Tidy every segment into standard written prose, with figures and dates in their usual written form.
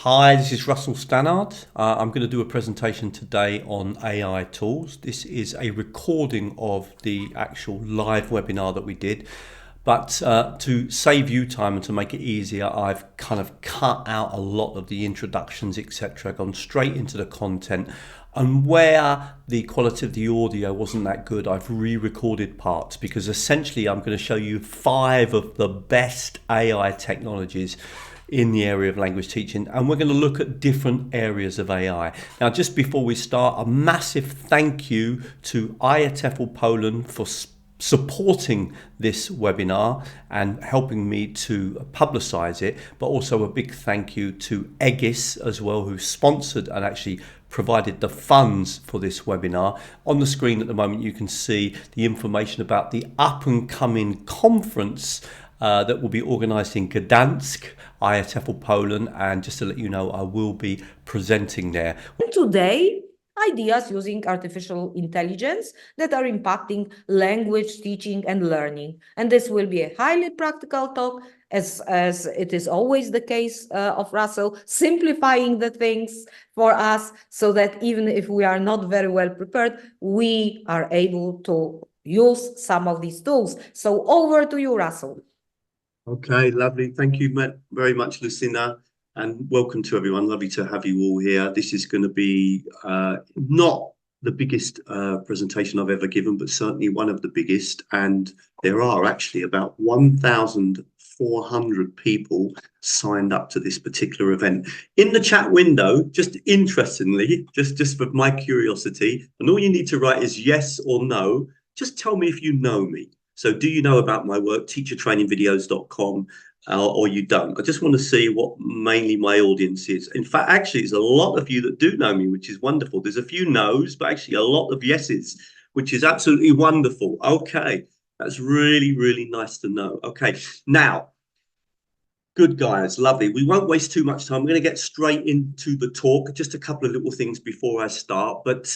Hi, this is Russell Stannard. I'm going to do a presentation today on AI tools. This is a recording of the actual live webinar that we did. But to save you time and to make it easier, I've kind of cut out a lot of the introductions, etc., gone straight into the content. And where the quality of the audio wasn't that good, I've re-recorded parts, because essentially I'm going to show you 5 of the best AI technologies in the area of language teaching, and we're going to look at different areas of AI. Now, just before we start, a massive thank you to IATEFL Poland for supporting this webinar and helping me to publicize it, but also a big thank you to Gish as well, who sponsored and actually provided the funds for this webinar. On the screen at the moment you can see the information about the up and coming conference that will be organised in Gdansk, IATEFL Poland, and just to let you know, I will be presenting there. Today, ideas using artificial intelligence that are impacting language teaching and learning. And this will be a highly practical talk, as it is always the case of Russell, simplifying the things for us so that even if we are not very well prepared, we are able to use some of these tools. So over to you, Russell. Okay, lovely. Thank you very much, Lucinda, and welcome to everyone. Lovely to have you all here. This is going to be not the biggest presentation I've ever given, but certainly one of the biggest. And there are actually about 1,400 people signed up to this particular event. In the chat window, just interestingly, just for my curiosity, and all you need to write is yes or no. Just tell me if you know me. So do you know about my work, teachertrainingvideos.com, or you don't? I just want to see what mainly my audience is. In fact, actually, there's a lot of you that do know me, which is wonderful. There's a few no's, but actually a lot of yeses, which is absolutely wonderful. Okay, that's really, really nice to know. Okay, now, good guys, lovely. We won't waste too much time. We're going to get straight into the talk. Just a couple of little things before I start. But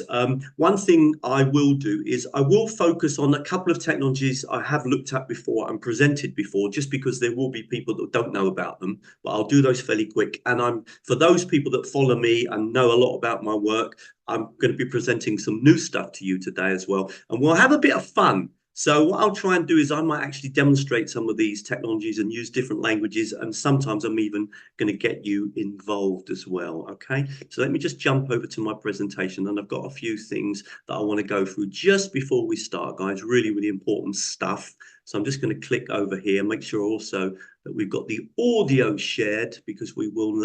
one thing I will do is I will focus on a couple of technologies I have looked at before and presented before, just because there will be people that don't know about them. But I'll do those fairly quick. And for those people that follow me and know a lot about my work, I'm going to be presenting some new stuff to you today as well. And we'll have a bit of fun. So what I'll try and do is I might actually demonstrate some of these technologies and use different languages, and sometimes I'm even going to get you involved as well. Okay, so let me just jump over to my presentation, and I've got a few things that I want to go through just before we start, guys. Really, really important stuff. So I'm just going to click over here, make sure also that we've got the audio shared, because we will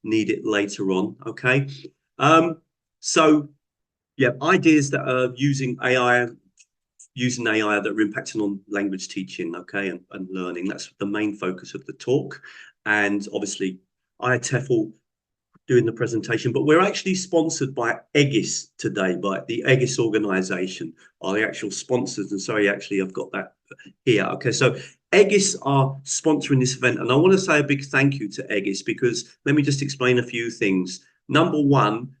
need it later on. Okay, so yeah, ideas that are using AI that are impacting on language teaching, okay, and learning. That's the main focus of the talk. And obviously, IATEFL doing the presentation, but we're actually sponsored by Gish today, by the Gish organization, are the actual sponsors. And sorry, actually, I've got that here. Okay, so Gish are sponsoring this event. And I want to say a big thank you to Gish, because let me just explain a few things. Number one,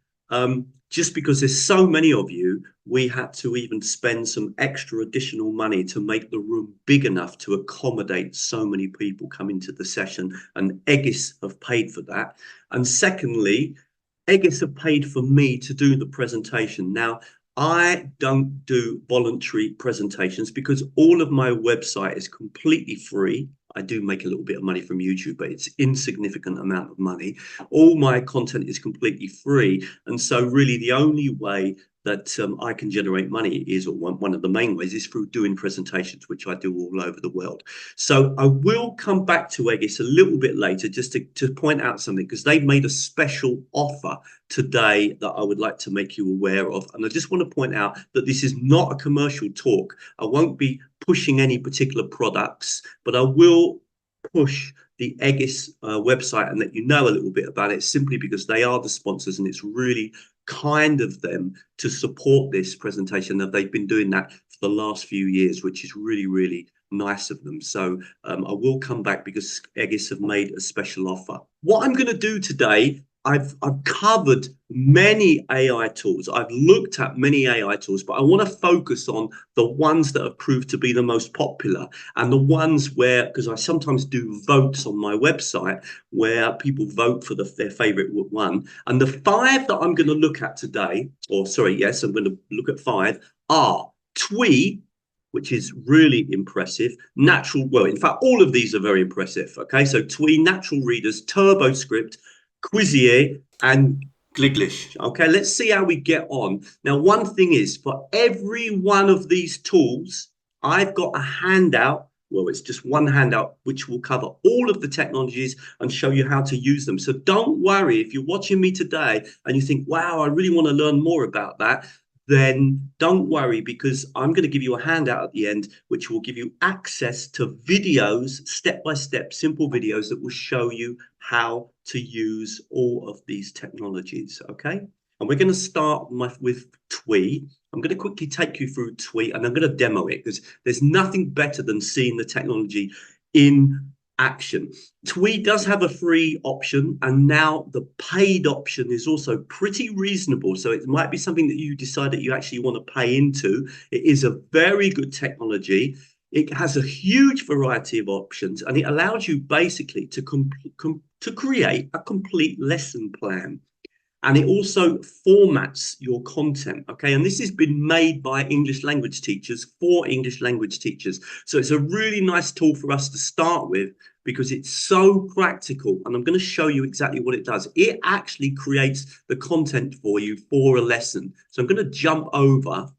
just because there's so many of you, we had to even spend some extra additional money to make the room big enough to accommodate so many people coming to the session, and Gish have paid for that. And secondly, Gish have paid for me to do the presentation. Now, I don't do voluntary presentations because all of my website is completely free. I do make a little bit of money from YouTube, but it's insignificant amount of money. All my content is completely free. And so really the only way that I can generate money is, or one of the main ways, is through doing presentations, which I do all over the world. So I will come back to Gish a little bit later just to point out something, because they've made a special offer today that I would like to make you aware of. And I just want to point out that this is not a commercial talk. I won't be pushing any particular products, but I will push the Gish website and let you know a little bit about it, simply because they are the sponsors, and it's really kind of them to support this presentation, that they've been doing that for the last few years, which is really, really nice of them. So I will come back because Gish have made a special offer. What I'm going to do today, I've covered many AI tools. I've looked at many AI tools, but I want to focus on the ones that have proved to be the most popular, and the ones where, because I sometimes do votes on my website where people vote for their favorite one. And the 5 that I'm going to look at today, or sorry, yes, I'm going to look at 5, are Twee, which is really impressive. Well, in fact, all of these are very impressive. Okay, so Twee, Natural Readers, Turboscribe, Quizizz, and Gish. Okay, let's see how we get on. Now, one thing is, for every one of these tools, I've got a handout. Well, it's just one handout which will cover all of the technologies and show you how to use them. So don't worry if you're watching me today and you think, wow, I really want to learn more about that. Then don't worry, because I'm going to give you a handout at the end, which will give you access to videos, step-by-step, simple videos that will show you how to use all of these technologies, okay? And we're going to start with Twee. I'm going to quickly take you through Twee, and I'm going to demo it, because there's nothing better than seeing the technology in action. Twee does have a free option, and now the paid option is also pretty reasonable. So it might be something that you decide that you actually want to pay into. It is a very good technology. It has a huge variety of options, and it allows you basically to create a complete lesson plan. And it also formats your content, okay? And this has been made by English language teachers for English language teachers. So it's a really nice tool for us to start with, because it's so practical. And I'm going to show you exactly what it does. It actually creates the content for you for a lesson. So I'm going to jump over.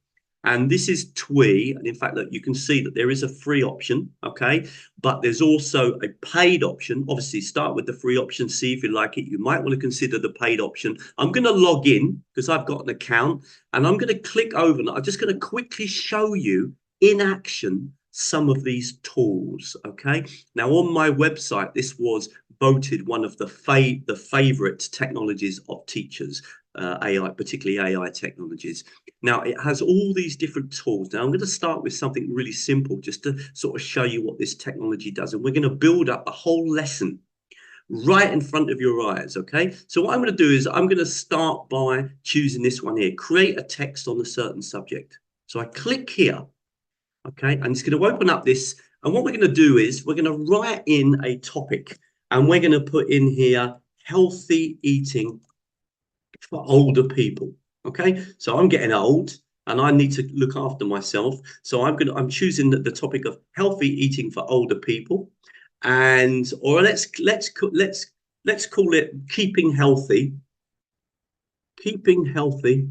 And this is Twee. And in fact, look, you can see that there is a free option, okay? But there's also a paid option. Obviously, start with the free option, see if you like it. You might want to consider the paid option. I'm going to log in because I've got an account, and I'm going to click over. And I'm just going to quickly show you in action some of these tools, okay? Now, on my website, this was voted one of the favorite technologies of teachers, AI, particularly AI technologies. Now, it has all these different tools. Now, I'm going to start with something really simple just to sort of show you what this technology does. And we're going to build up a whole lesson right in front of your eyes, okay? So what I'm going to do is I'm going to start by choosing this one here, create a text on a certain subject. So I click here, okay? And it's going to open up this. And what we're going to do is we're going to write in a topic, and we're going to put in here healthy eating for older people. Okay, so I'm getting old and I need to look after myself. So I'm choosing the topic of healthy eating for older people, and or let's call it keeping healthy. Keeping healthy,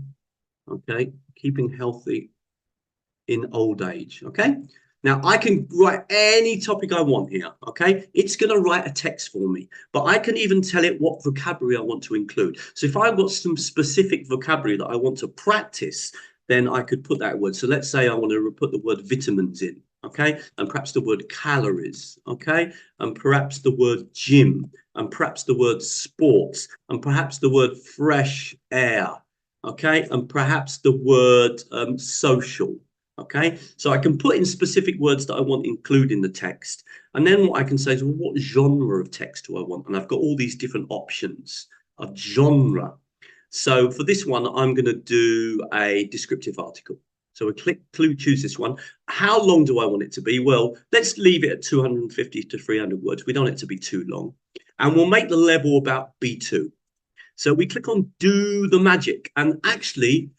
okay, keeping healthy in old age. Okay. Now, I can write any topic I want here, okay? It's going to write a text for me, but I can even tell it what vocabulary I want to include. So if I've got some specific vocabulary that I want to practice, then I could put that word. So let's say I want to put the word vitamins in, okay? And perhaps the word calories, okay? And perhaps the word gym, and perhaps the word sports, and perhaps the word fresh air, okay? And perhaps the word social. Okay, so I can put in specific words that I want to include in the text. And then what I can say is, well, what genre of text do I want? And I've got all these different options of genre. So for this one, I'm going to do a descriptive article. So we choose this one. How long do I want it to be? Well, let's leave it at 250 to 300 words. We don't want it to be too long. And we'll make the level about B2. So we click on do the magic. And actually,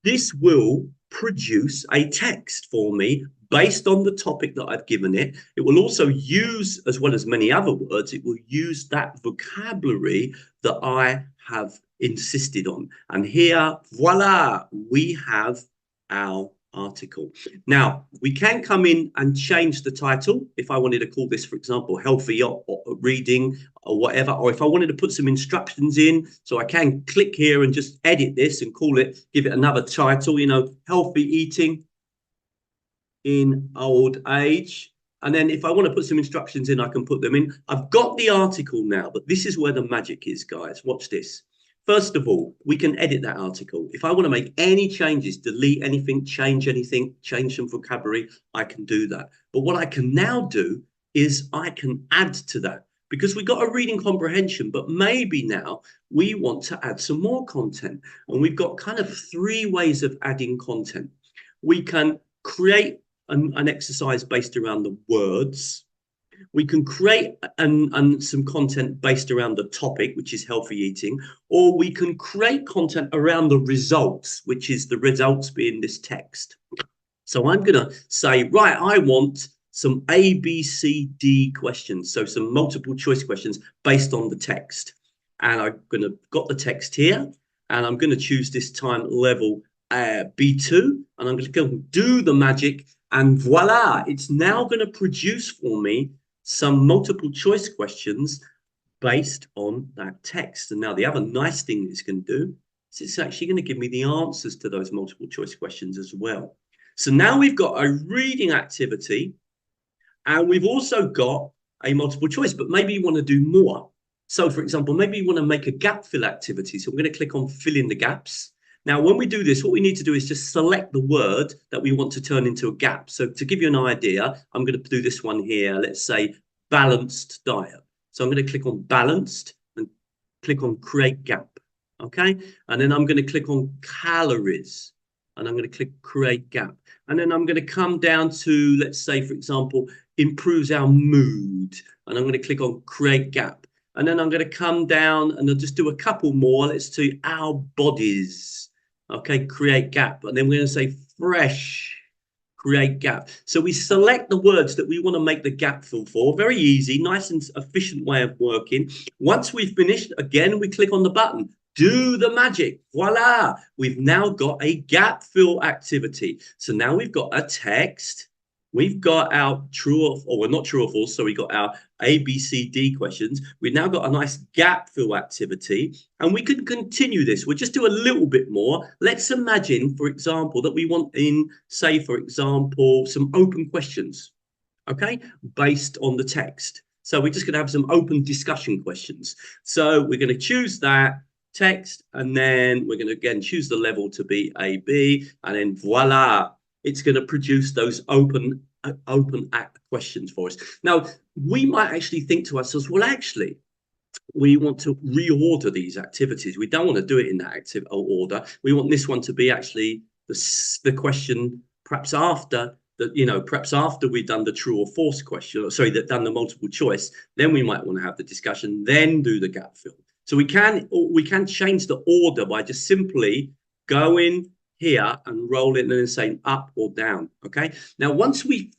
this will produce a text for me based on the topic that I've given it. It will also use, as well as many other words, it will use that vocabulary that I have insisted on. And here, voila, we have our article. Now, we can come in and change the title. If I wanted to call this, for example, healthy or reading or whatever, or if I wanted to put some instructions in, so I can click here and just edit this and call it, give it another title, you know, healthy eating in old age. And then if I want to put some instructions in, I can put them in. I've got the article now, but this is where the magic is, guys. Watch this. First of all, we can edit that article. If I want to make any changes, delete anything, change some vocabulary, I can do that. But what I can now do is I can add to that. because we got a reading comprehension, but maybe now we want to add some more content. And we've got kind of 3 ways of adding content. We can create an exercise based around the words. We can create some content based around the topic, which is healthy eating, or we can create content around the results, which is the results being this text. So I'm going to say, right, I want some A, B, C, D questions. So some multiple choice questions based on the text. And I'm going to got the text here, and I'm going to choose this time level B2, and I'm going to go do the magic, and voila, it's now going to produce for me some multiple choice questions based on that text. And now the other nice thing it's going to do is it's actually going to give me the answers to those multiple choice questions as well. So now we've got a reading activity, and we've also got a multiple choice, but maybe you want to do more. So for example, maybe you want to make a gap fill activity. So I'm going to click on fill in the gaps. Now, when we do this, what we need to do is just select the word that we want to turn into a gap. So to give you an idea, I'm going to do this one here. Let's say balanced diet. So I'm going to click on balanced and click on create gap. Okay. And then I'm going to click on calories, and I'm going to click create gap. And then I'm going to come down to, let's say, for example, improves our mood. And I'm going to click on create gap. And then I'm going to come down and I'll just do a couple more. Let's do our bodies. Okay, create gap. And then we're going to say fresh, create gap. So we select the words that we want to make the gap fill for. Very easy, nice and efficient way of working. Once we've finished, again, we click on the button. Do the magic. Voila. We've now got a gap fill activity. So now we've got a text. We've got our true or well, not true or false. So we got our A, B, C, D questions. We've now got a nice gap fill activity, and we can continue this. We'll just do a little bit more. Let's imagine, for example, that we want in, say, for example, some open questions, okay, based on the text. So we're just going to have some open discussion questions. So we're going to choose that text, and then we're going to again choose the level to be A, B, and then voila, it's going to produce those open questions for us. Now, we might actually think to ourselves, well, actually, we want to reorder these activities. We don't want to do it in that active order. We want this one to be actually the question perhaps after perhaps after we've done the true or false question, or sorry, done the multiple choice. Then we might want to have the discussion, then do the gap fill. So we can change the order by just simply going here and roll it and then saying up or down. Okay. Now, once we've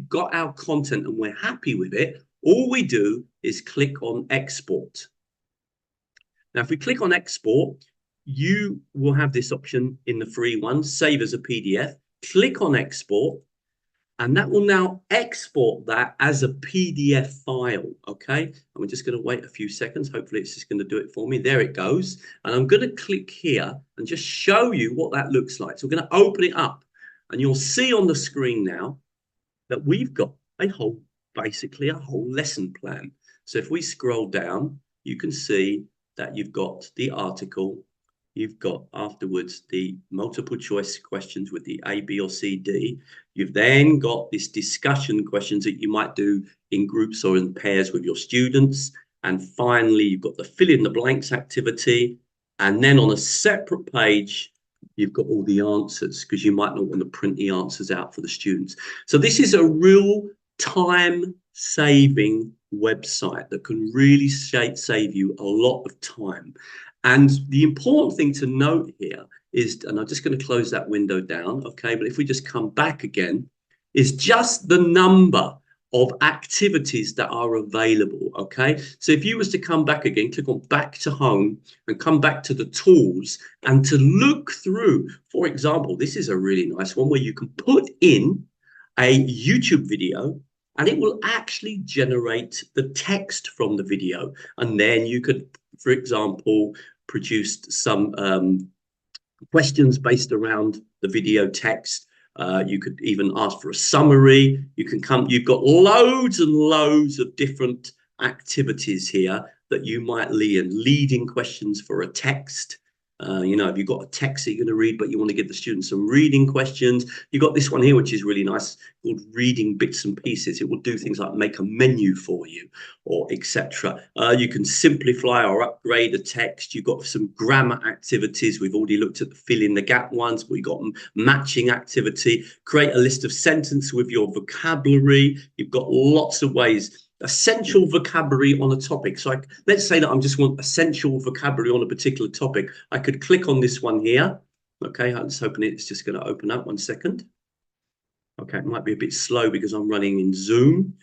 got our content and we're happy with it, all we do is click on export. Now, if we click on export, you will have this option in the free one, save as a PDF. Click on export, and that will now export that as a PDF file, okay? And we're just going to wait a few seconds. Hopefully it's just going to do it for me. There it goes. And I'm going to click here and just show you what that looks like. So we're going to open it up, and you'll see on the screen now that we've got basically a whole lesson plan. So if we scroll down, you can see that you've got the article. You've got afterwards the multiple choice questions with the A, B, or C, D. You've then got this discussion questions that you might do in groups or in pairs with your students. And finally, you've got the fill in the blanks activity. And then on a separate page, you've got all the answers, because you might not want to print the answers out for the students. So this is a real time-saving website that can really save you a lot of time. And the important thing to note here is, and I'm just going to close that window down, okay, but if we just come back again, is just the number of activities that are available, okay? So if you was to come back again, click on back to home and come back to the tools and to look through, for example, this is a really nice one where you can put in a YouTube video and it will actually generate the text from the video. And then you could, for example, produce some questions based around the video text. You could even ask for a summary. You've got loads and loads of different activities here that you might leading questions for a text. If you've got a text that you're going to read, but you want to give the students some reading questions, you've got this one here, which is really nice, called reading bits and pieces. It will do things like make a menu for you, or etc. You can simplify or upgrade a text. You've got some grammar activities. We've already looked at the fill in the gap ones, but we've got matching activity. Create a list of sentences with your vocabulary. You've got lots of ways. Essential vocabulary on a topic. So let's say that I just want essential vocabulary on a particular topic. I could click on this one here. Okay, let's open it. It's just going to open up. 1 second. Okay, it might be a bit slow because I'm running in Zoom.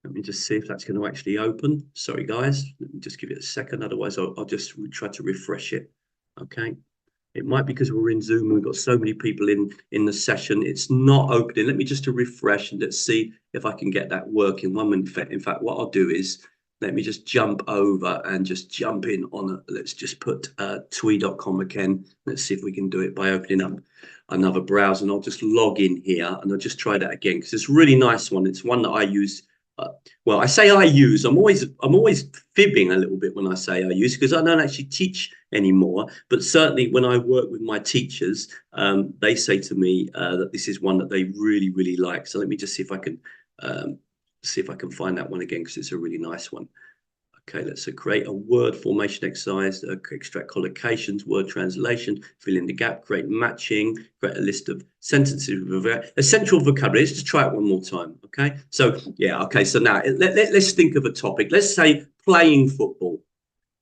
Let me just see if that's going to actually open. Sorry, guys. Let me just give it a second. Otherwise, I'll just try to refresh it. Okay. It might be because we're in Zoom and we've got so many people in the session. It's not opening. Let me just refresh and let's see if I can get that working. 1 minute. In fact, what I'll do is let me just jump over and just jump in on it. Let's just put twee.com again. Let's see if we can do it by opening up another browser. And I'll just log in here and I'll just try that again because it's a really nice one. It's one that I use. Well, I say I use. I'm always fibbing a little bit when I say I use because I don't actually teach anymore. But certainly when I work with my teachers, they say to me that this is one that they really, really like. So let me just see if I can find that one again because it's a really nice one. Okay, let's create a word formation exercise, extract collocations, word translation, fill in the gap, create matching, create a list of sentences with essential vocabulary. Let's just try it one more time. Okay, so yeah, okay, so now let's think of a topic. Let's say playing football.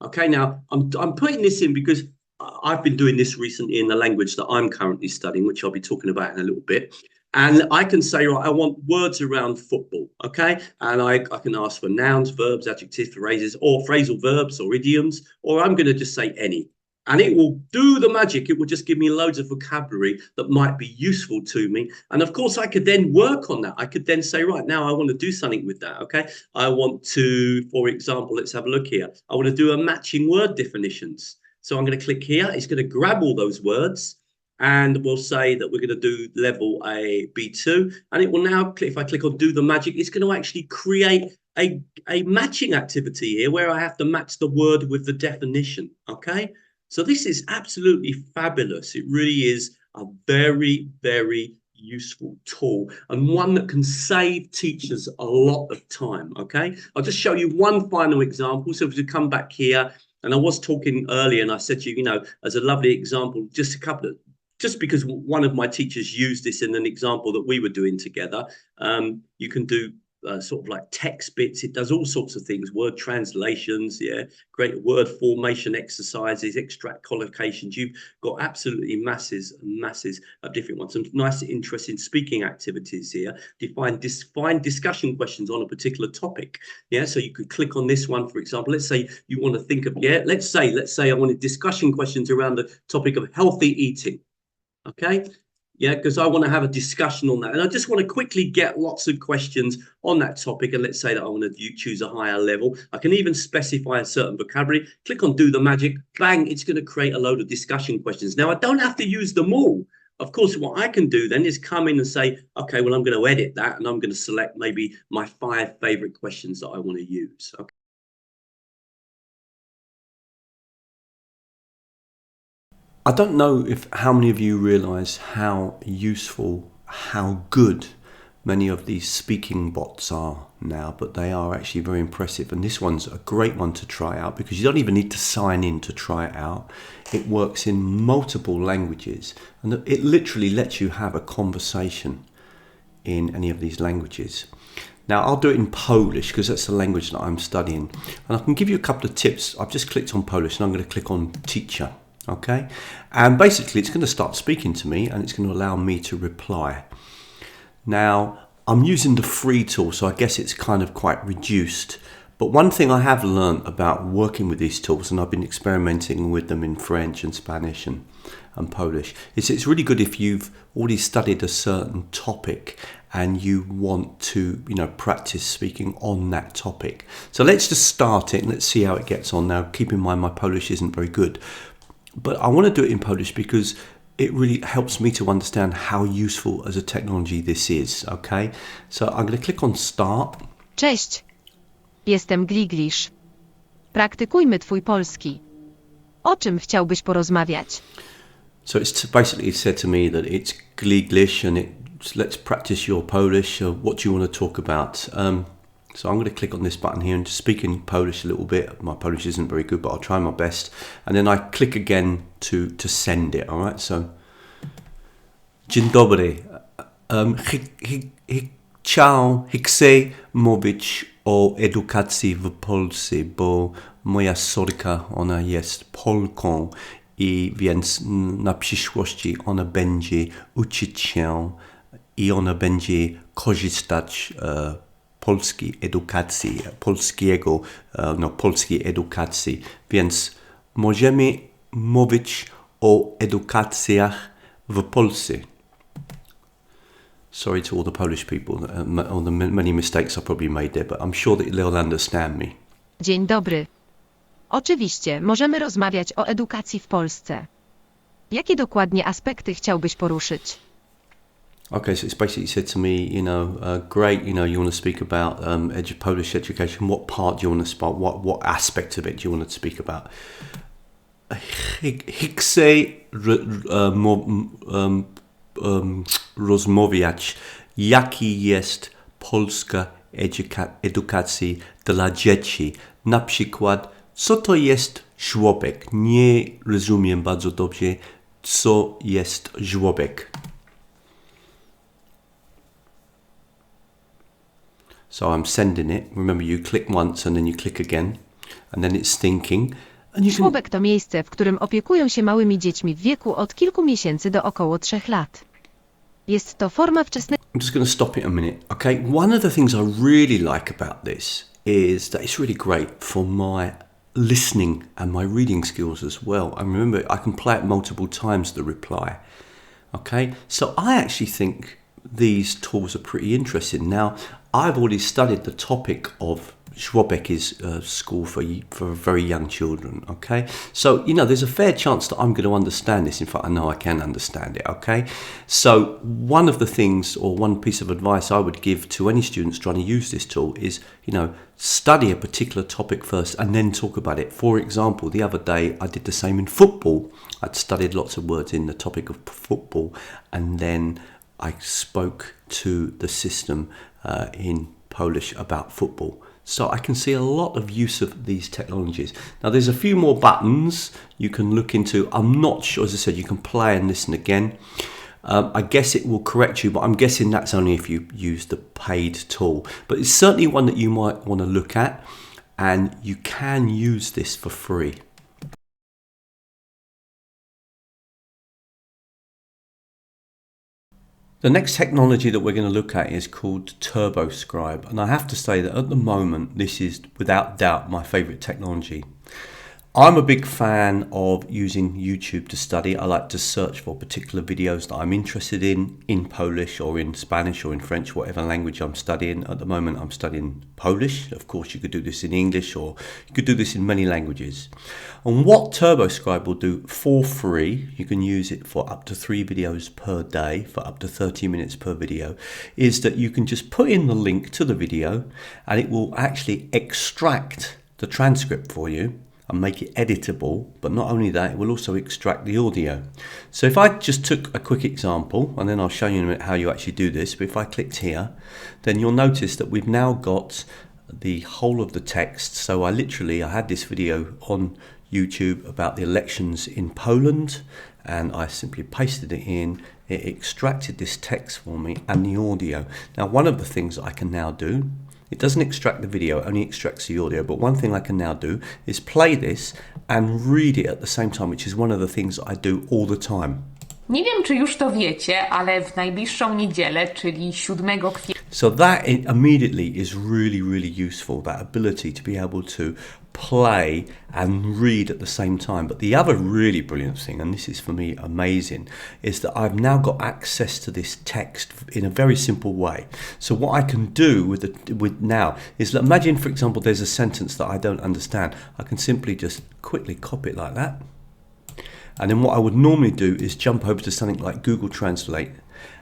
Okay, now I'm putting this in because I've been doing this recently in the language that I'm currently studying, which I'll be talking about in a little bit. And I can say, right, I want words around football, okay? And I can ask for nouns, verbs, adjectives, phrases, or phrasal verbs or idioms, or I'm going to just say any. And it will do the magic. It will just give me loads of vocabulary that might be useful to me. And of course, I could then work on that. I could then say, right, now I want to do something with that, okay? I want to, for example, let's have a look here. I want to do a matching word definitions. So I'm going to click here. It's going to grab all those words. And we'll say that we're going to do level A, B2. And it will now, if I click on do the magic, it's going to actually create a matching activity here where I have to match the word with the definition. Okay. So this is absolutely fabulous. It really is a very, very useful tool and one that can save teachers a lot of time. Okay. I'll just show you one final example. So if we come back here, and I was talking earlier and I said to you, as a lovely example, just because one of my teachers used this in an example that we were doing together, you can do sort of like text bits. It does all sorts of things, word translations, yeah, great word formation exercises, extract collocations. You've got absolutely masses and masses of different ones. Some nice, interesting speaking activities here. Define discussion questions on a particular topic. Yeah, so you could click on this one, for example. Let's say you want to think of, let's say I wanted discussion questions around the topic of healthy eating. Okay, yeah, because I want to have a discussion on that. And I just want to quickly get lots of questions on that topic. And let's say that I want to choose a higher level. I can even specify a certain vocabulary. Click on do the magic. Bang, it's going to create a load of discussion questions. Now, I don't have to use them all. Of course, what I can do then is come in and say, okay, well, I'm going to edit that. And I'm going to select maybe my 5 favorite questions that I want to use. Okay. I don't know how many of you realize how useful, how good many of these speaking bots are now, but they are actually very impressive. And this one's a great one to try out because you don't even need to sign in to try it out. It works in multiple languages and it literally lets you have a conversation in any of these languages. Now I'll do it in Polish because that's the language that I'm studying. And I can give you a couple of tips. I've just clicked on Polish and I'm going to click on teacher. Okay, and basically it's going to start speaking to me and it's going to allow me to reply. Now I'm using the free tool, so I guess it's kind of quite reduced. But one thing I have learned about working with these tools, and I've been experimenting with them in French and Spanish and Polish, is it's really good if you've already studied a certain topic and you want to, practice speaking on that topic. So let's just start it and let's see how it gets on. Now, keep in mind my Polish isn't very good. But I want to do it in Polish because it really helps me to understand how useful as a technology this is, okay? So I'm going to click on Start. Cześć. Jestem Gish. Praktykujmy twój polski. O czym chciałbyś porozmawiać? So it's basically said to me that it's Gliglish and let's practice your Polish. What do you want to talk about? So I'm going to click on this button here and just speak in Polish a little bit. My Polish isn't very good, but I'll try my best. And then I click again to send it. All right. So, dzień dobry. Chcę mówić o edukacji w Polsce, bo moja córka, ona jest Polką i więc na przyszłości ona będzie uczyć się i ona będzie korzystać polskiej edukacji, więc możemy mówić o edukacjach w Polsce. Sorry to all the Polish people, all the many mistakes I probably made there, but I'm sure that they'll understand me. Dzień dobry. Oczywiście, możemy rozmawiać o edukacji w Polsce. Jakie dokładnie aspekty chciałbyś poruszyć? Okay, so it's basically said to me, great, you want to speak about Polish education. What part do you want to speak? What aspect of it do you want to speak about? Chcę rozmawiać, jaki jest polska edukacja dla dzieci. Na przykład, co to jest żłobek? Nie rozumiem bardzo dobrze, co jest żłobek. So I'm sending it. Remember, you click once and then you click again, and then it's thinking. Żłobek to miejsce, w którym opiekują się małymi dziećmi w wieku od kilku miesięcy do około 3 lat. Jest to forma wczesnego... I'm just going to stop it a minute. Okay, one of the things I really like about this is that it's really great for my listening and my reading skills as well. And remember, I can play it multiple times, the reply. Okay, so I actually think these tools are pretty interesting. Now, I've already studied the topic of żłobek is school for very young children, okay? So, there's a fair chance that I'm going to understand this. In fact, I know I can understand it, okay? So, one of the things or one piece of advice I would give to any students trying to use this tool is, study a particular topic first and then talk about it. For example, the other day I did the same in football. I'd studied lots of words in the topic of football and then I spoke to the system in Polish about football. So I can see a lot of use of these technologies. Now there's a few more buttons you can look into. I'm not sure, as I said, you can play and listen again. I guess it will correct you, but I'm guessing that's only if you use the paid tool. But it's certainly one that you might want to look at, and you can use this for free. The next technology that we're going to look at is called Turboscribe, and I have to say that at the moment this is without doubt my favourite technology. I'm a big fan of using YouTube to study. I like to search for particular videos that I'm interested in Polish or in Spanish or in French, whatever language I'm studying. At the moment I'm studying Polish. Of course you could do this in English or you could do this in many languages. And what Turboscribe will do for free, you can use it for up to 3 videos per day, for up to 30 minutes per video, is that you can just put in the link to the video and it will actually extract the transcript for you and make it editable, but not only that, it will also extract the audio. So if I just took a quick example, and then I'll show you in a minute how you actually do this, but if I clicked here, then you'll notice that we've now got the whole of the text. So I had this video on YouTube about the elections in Poland, and I simply pasted it in. It extracted this text for me and the audio. Now, one of the things that I can now do, it doesn't extract the video, it only extracts the audio. But one thing I can now do is play this and read it at the same time, which is one of the things that I do all the time. Nie wiem, czy już to wiecie, ale w najbliższą niedzielę, czyli 7 kwietnia. So that immediately is really, really useful, that ability to be able to play and read at the same time. But the other really brilliant thing, and this is for me amazing, is that I've now got access to this text in a very simple way. So what I can do with now is, imagine, for example, there's a sentence that I don't understand. I can simply just quickly copy it like that. And then what I would normally do is jump over to something like Google Translate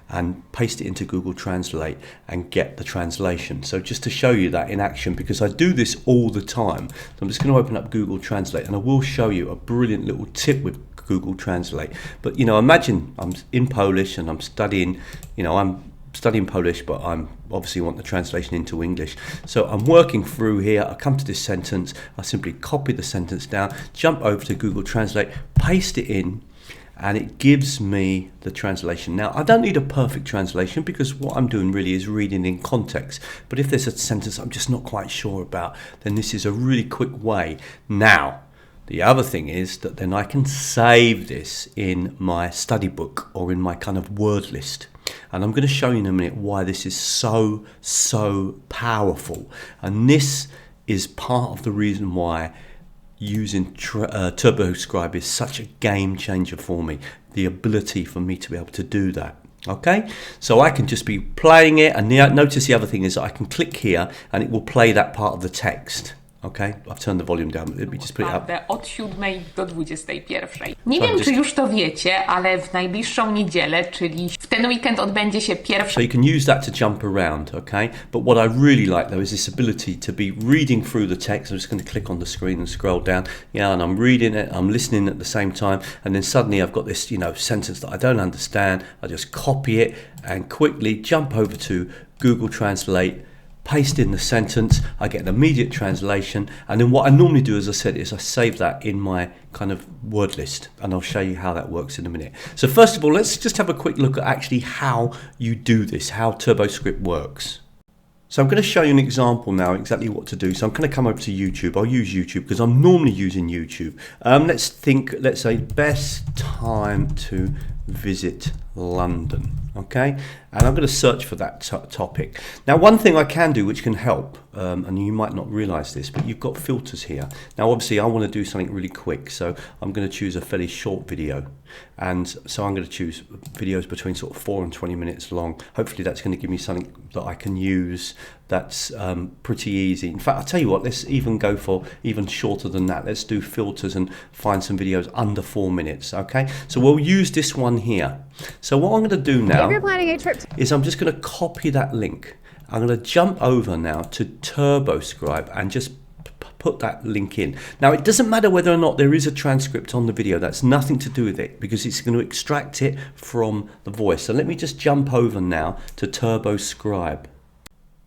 and paste it into Google Translate and get the translation. So just to show you that in action, because I do this all the time, so I'm just going to open up Google Translate and I will show you a brilliant little tip with Google Translate. But imagine I'm in Polish and I'm studying, I'm studying Polish, but I'm obviously want the translation into English. So I'm working through here, I come to this sentence, I simply copy the sentence down, jump over to Google Translate, paste it in, and it gives me the translation. Now, I don't need a perfect translation because what I'm doing really is reading in context. But if there's a sentence I'm just not quite sure about, then this is a really quick way. Now, the other thing is that then I can save this in my study book or in my kind of word list. And I'm going to show you in a minute why this is so powerful. And this is part of the reason why using Turboscribe is such a game changer for me, the ability for me to be able to do that. Okay, so I can just be playing it, and notice the other thing is that I can click here and it will play that part of the text. Okay, I've turned the volume down. Let me just put it up. Od 7 do 21. Nie wiem, czy już to wiecie, ale w najbliższą niedzielę, czyli w ten weekend odbędzie się pierwsza... So you can use that to jump around, okay? But what I really like though is this ability to be reading through the text. I'm just going to click on the screen and scroll down. Yeah, and I'm reading it, I'm listening at the same time, and then suddenly I've got this, sentence that I don't understand. I just copy it and quickly jump over to Google Translate, paste in the sentence, I get an immediate translation, and then what I normally do, as I said, is I save that in my kind of word list, and I'll show you how that works in a minute. So first of all, let's just have a quick look at actually how you do this, how Turboscribe works. So I'm going to show you an example now, exactly what to do. So I'm going to come over to YouTube. I'll use YouTube because I'm normally using YouTube. Let's say best time to visit London, okay? And I'm going to search for that topic. Now, one thing I can do which can help, and you might not realize this, but you've got filters here. Now, obviously, I want to do something really quick, so I'm going to choose a fairly short video. And so I'm going to choose videos between sort of 4 and 20 minutes long. Hopefully, that's going to give me something that I can use that's pretty easy. In fact, I'll tell you what, let's even go for even shorter than that. Let's do filters and find some videos under 4 minutes, okay? So we'll use this one here. So what I'm going to do now is I'm just going to copy that link. I'm going to jump over now to Turboscribe and just put that link in. Now, it doesn't matter whether or not there is a transcript on the video. That's nothing to do with it because it's going to extract it from the voice. So let me just jump over now to Turboscribe.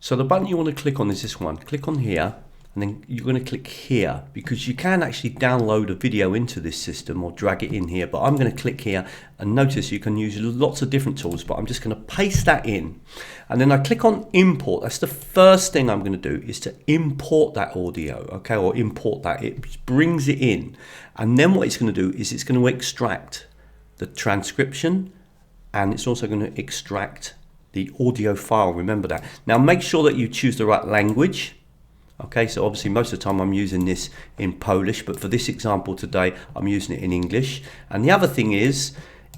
So the button you want to click on is this one. Click on here, and then you're going to click here because you can actually download a video into this system or drag it in here, but I'm going to click here, and notice you can use lots of different tools, but I'm just going to paste that in, and then I click on import. That's the first thing I'm going to do, is to import that audio, okay, or import that. It brings it in, and then what it's going to do is it's going to extract the transcription, and it's also going to extract the audio file. Remember that. Now make sure that you choose the right language. Okay, so obviously most of the time I'm using this in Polish, but for this example today I'm using it in English. And the other thing is,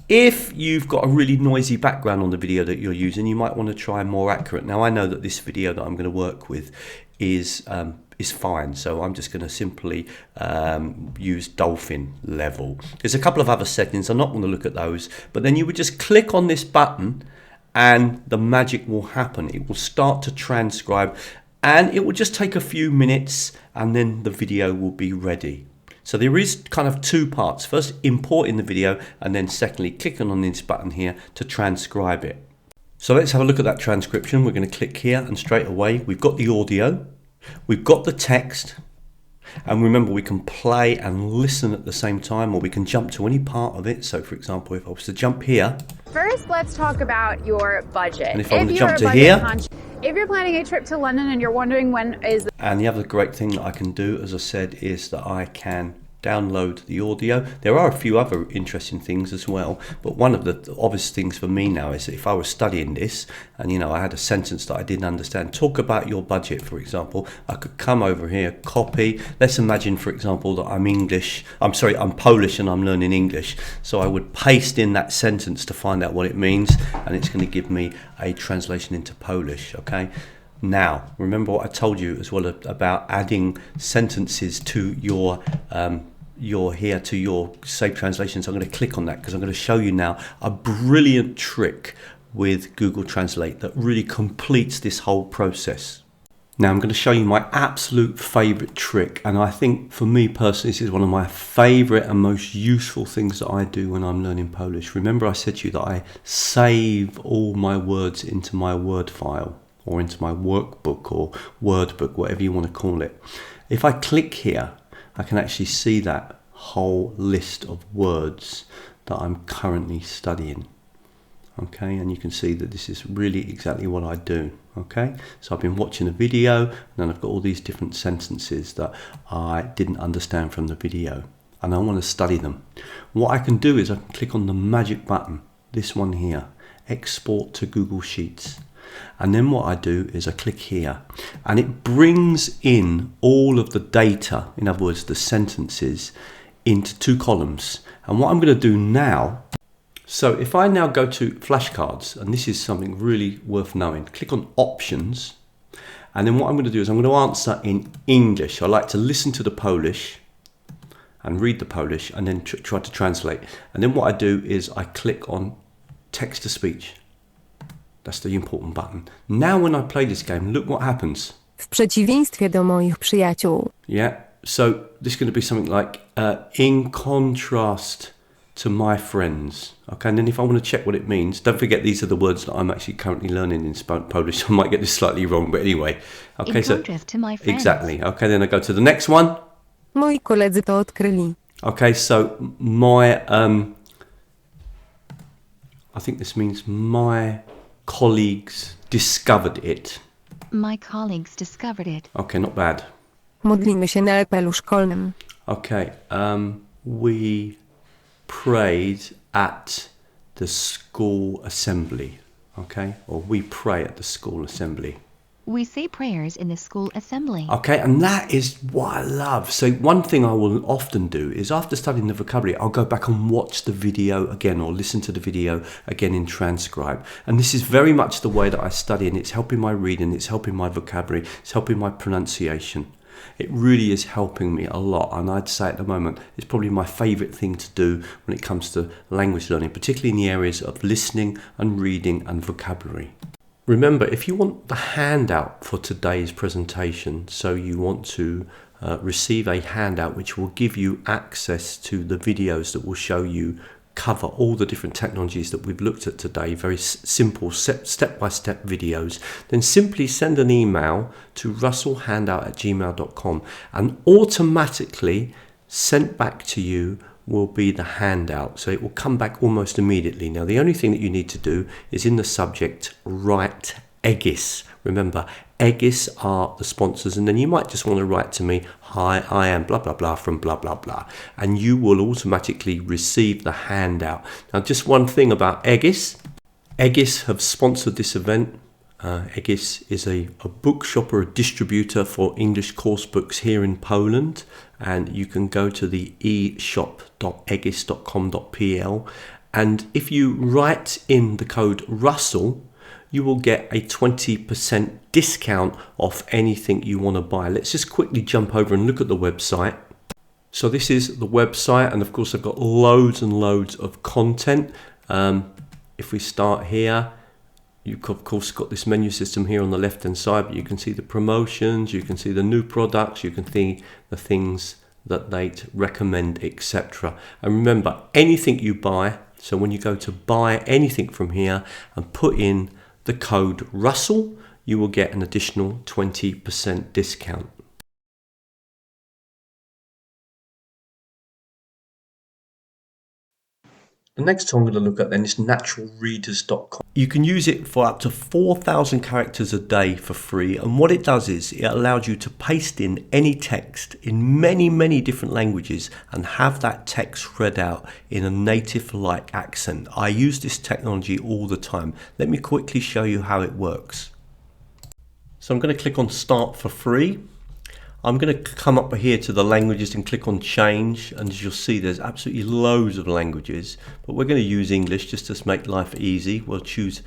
if you've got a really noisy background on the video that you're using, you might want to try more accurate. Now I know that this video that I'm going to work with is fine, so I'm just going to simply use dolphin level. There's a couple of other settings, I'm not going to look at those, but then you would just click on this button and the magic will happen. It will start to transcribe, and it will just take a few minutes, and then the video will be ready. So there is kind of two parts. First, importing the video, and then secondly, clicking on this button here to transcribe it. So let's have a look at that transcription. We're going to click here, and straight away we've got the audio, we've got the text, and remember we can play and listen at the same time, or we can jump to any part of it. So for example, if I was to jump here, first, let's talk about your budget. And if I want to jump to here, if you're planning a trip to London and you're wondering when is... And the other great thing that I can do, as I said, is that I can download the audio. There are a few other interesting things as well, but one of the obvious things for me now is that if I was studying this and I had a sentence that I didn't understand, talk about your budget, for example, I could come over here, copy. Let's imagine, for example, that I'm Polish and I'm learning English, so I would paste in that sentence to find out what it means, and it's going to give me a translation into Polish. Okay, now remember what I told you as well about adding sentences to your saved translations. I'm going to click on that because I'm going to show you now a brilliant trick with Google Translate that really completes this whole process. Now I'm going to show you my absolute favorite trick, and I think for me personally this is one of my favorite and most useful things that I do when I'm learning Polish. Remember I said to you that I save all my words into my Word file or into my workbook or Word book, whatever you want to call it. If I click here, I can actually see that whole list of words that I'm currently studying. Okay, and you can see that this is really exactly what I do. Okay, so I've been watching a video and then I've got all these different sentences that I didn't understand from the video and I want to study them. What I can do is I can click on the magic button, this one here, export to Google Sheets. And then what I do is I click here and it brings in all of the data, in other words the sentences, into two columns. And what I'm going to do now, so if I now go to flashcards, and this is something really worth knowing, click on options, and then what I'm going to do is I'm going to answer in English. I like to listen to the Polish and read the Polish and then try to translate. And then what I do is I click on text to speech. That's the important button. Now when I play this game, look what happens. W przeciwieństwie do moich przyjaciół. Yeah, so this is going to be something like in contrast to my friends. Okay, and then if I want to check what it means, don't forget these are the words that I'm actually currently learning in Polish. I might get this slightly wrong, but anyway. Okay, In contrast to my friends. Exactly. Okay, then I go to the next one. Moi koledzy to odkryli. Okay, so my, I think this means my colleagues discovered it. My colleagues discovered it. Okay, not bad. Modlimy się na epelu szkolnym. Okay, we prayed at the school assembly. Okay, or we pray at the school assembly. We say prayers in the school assembly. Okay, and that is what I love. So one thing I will often do is after studying the vocabulary, I'll go back and watch the video again or listen to the video again in Transcribe. And this is very much the way that I study, and it's helping my reading, it's helping my vocabulary, it's helping my pronunciation. It really is helping me a lot, and I'd say at the moment it's probably my favourite thing to do when it comes to language learning, particularly in the areas of listening and reading and vocabulary. Remember, if you want the handout for today's presentation, so you want to receive a handout which will give you access to the videos that will show you cover all the different technologies that we've looked at today, very simple step-by-step videos, then simply send an email to russellhandout@gmail.com and automatically sent back to you will be the handout. So it will come back almost immediately. Now the only thing that you need to do is in the subject write EGIS. Remember, EGIS are the sponsors, and then you might just want to write to me, hi, I am blah blah blah from blah blah blah, and you will automatically receive the handout. Now just one thing about EGIS. EGIS have sponsored this event. EGIS is a bookshop or a distributor for English course books here in Poland, and you can go to the eshop.egis.com.pl, and if you write in the code Russell, you will get a 20% discount off anything you want to buy. Let's just quickly jump over and look at the website. So this is the website, and of course I've got loads and loads of content. If we start here, you've of course got this menu system here on the left hand side, but you can see the promotions, you can see the new products, you can see the things that they recommend, etc. And remember, anything you buy, so when you go to buy anything from here and put in the code Russell, you will get an additional 20% discount. The next tool I'm going to look at then is naturalreaders.com. You can use it for up to 4,000 characters a day for free, and what it does is it allows you to paste in any text in many different languages and have that text read out in a native-like accent. I use this technology all the time. Let me quickly show you how it works. So I'm going to click on Start for Free. I'm going to come up here to the languages and click on change, and as you'll see there's absolutely loads of languages, but we're going to use English just to make life easy. We'll choose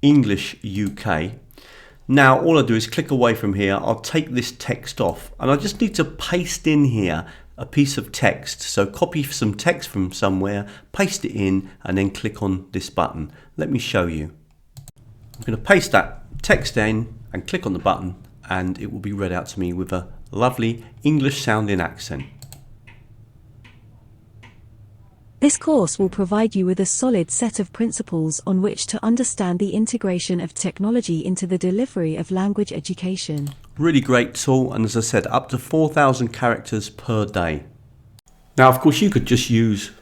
English UK. Now all I do is click away from here. I'll take this text off and I just need to paste in here a piece of text. So copy some text from somewhere, paste it in, and then click on this button. Let me show you. I'm going to paste that text in and click on the button, and it will be read out to me with a lovely English sounding accent. This course will provide you with a solid set of principles on which to understand the integration of technology into the delivery of language education. Really great tool, and as I said, up to 4,000 characters per day. Now, of course, you could just use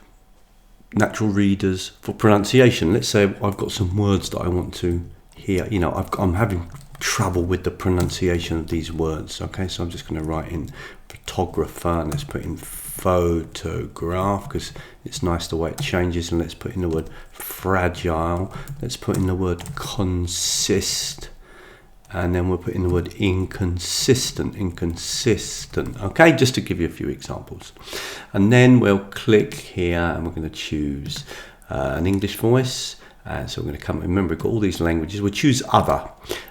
natural readers for pronunciation. Let's say I've got some words that I want to hear. You know, I'm having trouble with the pronunciation of these words. Okay, so I'm just going to write in photographer, and let's put in photograph because it's nice the way it changes, and let's put in the word fragile, let's put in the word consist, and then we'll put in the word inconsistent, okay, just to give you a few examples. And then we'll click here and we're going to choose an English voice. So we're going to come, remember we've got all these languages, we'll choose other,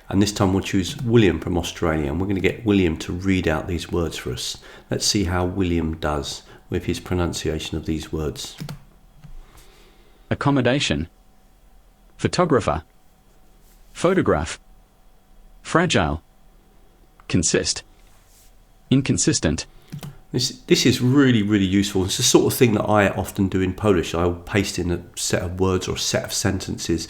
and this time we'll choose William from Australia, and we're going to get William to read out these words for us. Let's see how William does with his pronunciation of these words. Accommodation, photographer, photograph, fragile, consist, inconsistent. This is really, really useful. It's the sort of thing that I often do in Polish. I'll paste in a set of words or a set of sentences.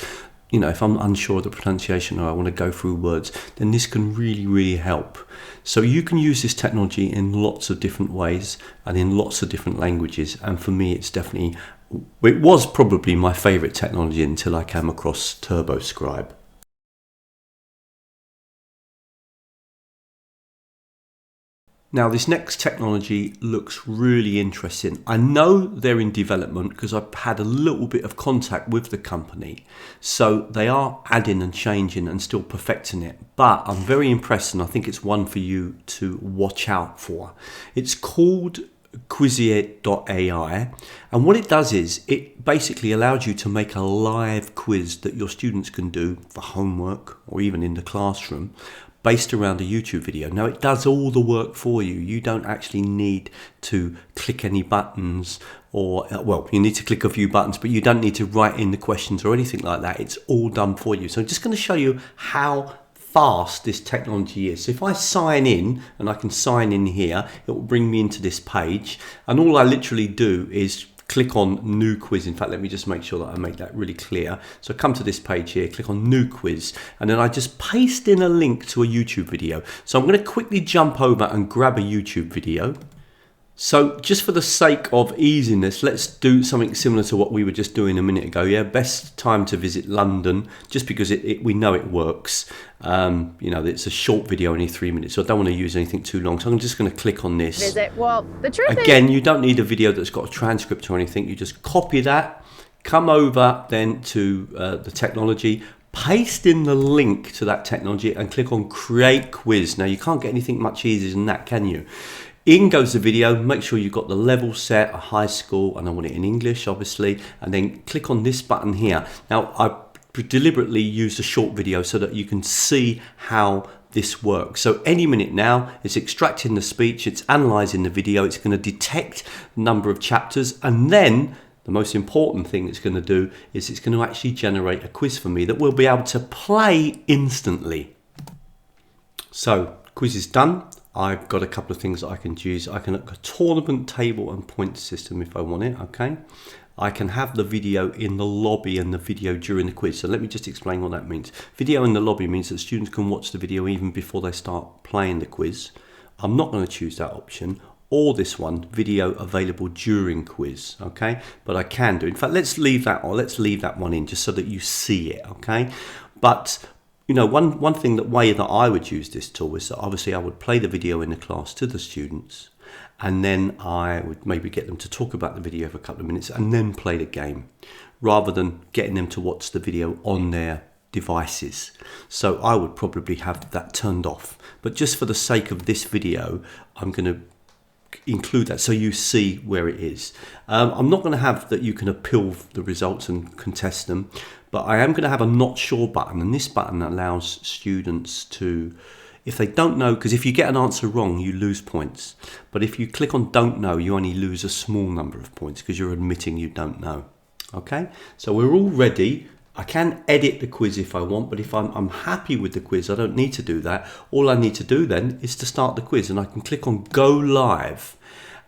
You know, if I'm unsure of the pronunciation or I want to go through words, then this can really, really help. So you can use this technology in lots of different ways and in lots of different languages. And for me, it was probably my favorite technology until I came across Turboscribe. Now, this next technology looks really interesting. I know they're in development because I've had a little bit of contact with the company. So they are adding and changing and still perfecting it. But I'm very impressed, and I think it's one for you to watch out for. It's called Quizizz.ai, and what it does is it basically allows you to make a live quiz that your students can do for homework or even in the classroom, based around a YouTube video. Now, it does all the work for you. You don't actually need to click any buttons, or, well, you need to click a few buttons, but you don't need to write in the questions or anything like that. It's all done for you. So I'm just going to show you how fast this technology is. So if I sign in, and I can sign in here, it will bring me into this page, and all I literally do is click on new quiz. In fact, let me just make sure that I make that really clear. So come to this page here, click on new quiz, and then I just paste in a link to a YouTube video. So I'm going to quickly jump over and grab a YouTube video. So just for the sake of easiness, let's do something similar to what we were just doing a minute ago. Yeah, best time to visit London, just because we know it works. You know, it's a short video, only 3 minutes, so I don't want to use anything too long. So I'm just going to click on this. Visit. Well, the truth Again, you don't need a video that's got a transcript or anything. You just copy that, come over then to the technology, paste in the link to that technology, and click on create quiz. Now, you can't get anything much easier than that, can you? In goes the video. Make sure you've got the level set, a high school, and I want it in English, obviously, and then click on this button here. Now, I deliberately used a short video so that you can see how this works. So any minute now, it's extracting the speech, it's analyzing the video, it's going to detect the number of chapters, and then the most important thing it's going to do is it's going to actually generate a quiz for me that we'll be able to play instantly. So, quiz is done. I've got a couple of things that I can choose. I can look at a tournament table and point system if I want it, okay? I can have the video in the lobby and the video during the quiz. So let me just explain what that means. Video in the lobby means that students can watch the video even before they start playing the quiz. I'm not going to choose that option, or this one, video available during quiz, okay? But I can do. In fact, let's leave that one in just so that you see it, okay? But you know, one way that I would use this tool is that obviously I would play the video in the class to the students, and then I would maybe get them to talk about the video for a couple of minutes and then play the game, rather than getting them to watch the video on their devices. So I would probably have that turned off. But just for the sake of this video, I'm going to include that so you see where it is. I'm not going to have that you can appeal the results and contest them, but I am going to have a not sure button, and this button allows students to, if they don't know, because if you get an answer wrong you lose points, but if you click on don't know you only lose a small number of points because you're admitting you don't know. Okay, so we're all ready. I can edit the quiz if I want, but if I'm happy with the quiz, I don't need to do that. All I need to do then is to start the quiz, and I can click on Go Live.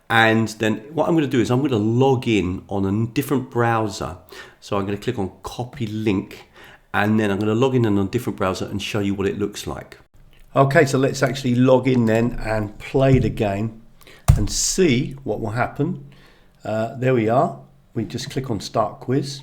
And then what I'm going to do is I'm going to log in on a different browser. So I'm going to click on Copy Link, and then I'm going to log in on a different browser and show you what it looks like. Okay, so let's actually log in then and play the game and see what will happen. There we are. We just click on Start Quiz,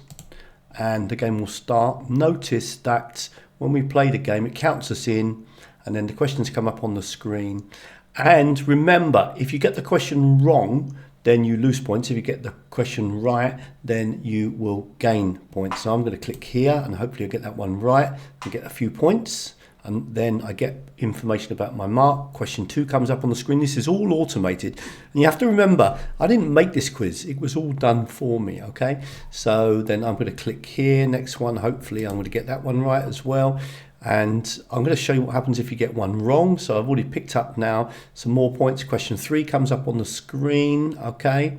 and the game will start. Notice that when we play the game, it counts us in, and then the questions come up on the screen. And remember, if you get the question wrong, then you lose points. If you get the question right, then you will gain points. So I'm going to click here, and hopefully I'll get that one right and get a few points. And then I get information about my mark. Question 2 comes up on the screen. This is all automated. And you have to remember, I didn't make this quiz. It was all done for me, okay? So then I'm going to click here. Next one, hopefully I'm going to get that one right as well. And I'm going to show you what happens if you get one wrong. So I've already picked up now some more points. Question 3 comes up on the screen, okay?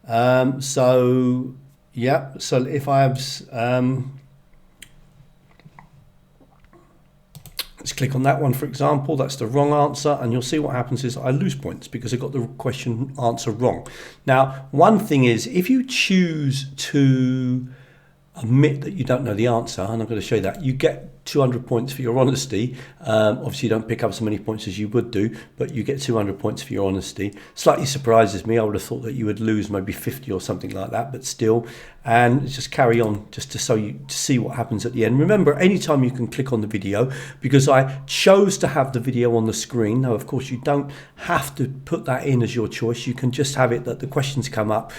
So, yeah, so if I have... let's click on that one, for example. That's the wrong answer, and you'll see what happens is I lose points because I got the question answer wrong. Now, one thing is, if you choose to admit that you don't know the answer, and I'm going to show you that, you get 200 points for your honesty. Obviously, you don't pick up so many points as you would do, but you get 200 points for your honesty. Slightly surprises me. I would have thought that you would lose maybe 50 or something like that, but still. And just carry on just to see what happens at the end. Remember, anytime you can click on the video, because I chose to have the video on the screen. Now, of course, you don't have to put that in as your choice. You can just have it that the questions come up.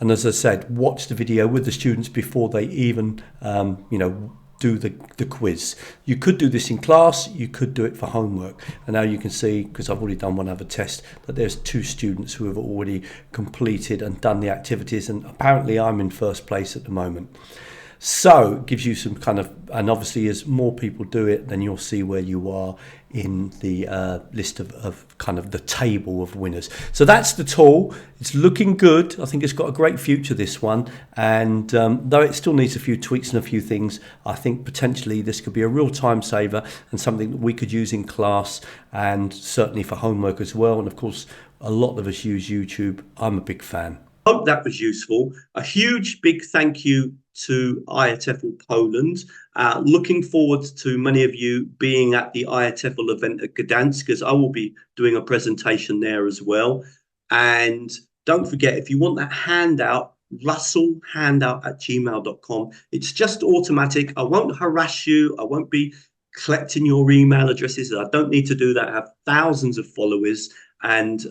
And as I said, watch the video with the students before they even, do the quiz. You could do this in class, you could do it for homework. And now you can see, because I've already done one other test, that there's 2 students who have already completed and done the activities, and apparently I'm in first place at the moment. So it gives you some kind of, and obviously as more people do it, then you'll see where you are in the list of kind of the table of winners. So that's the tool. It's looking good. I think it's got a great future, this one. And though it still needs a few tweaks and a few things, I think potentially this could be a real time saver and something that we could use in class, and certainly for homework as well. And of course, a lot of us use YouTube. I'm a big fan. Hope that was useful. A huge big thank you to IATEFL Poland. Looking forward to many of you being at the IATEFL event at Gdansk, because I will be doing a presentation there as well. And don't forget, if you want that handout, russellhandout@gmail.com. It's just automatic. I won't harass you. I won't be collecting your email addresses. I don't need to do that. I have thousands of followers, and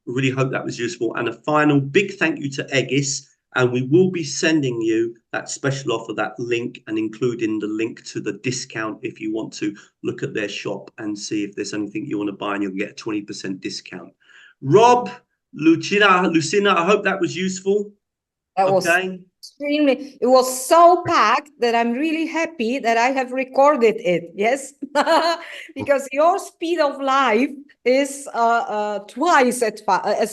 really hope that was useful. And a final big thank you to Gish. And we will be sending you that special offer, that link, and including the link to the discount if you want to look at their shop and see if there's anything you want to buy, and you'll get a 20% discount. Rob, Lucina, I hope that was useful. That was extremely, it was so packed that I'm really happy that I have recorded it. Yes, because your speed of life is twice as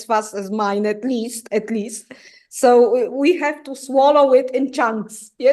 fast as mine, at least. So we have to swallow it in chunks. Yes.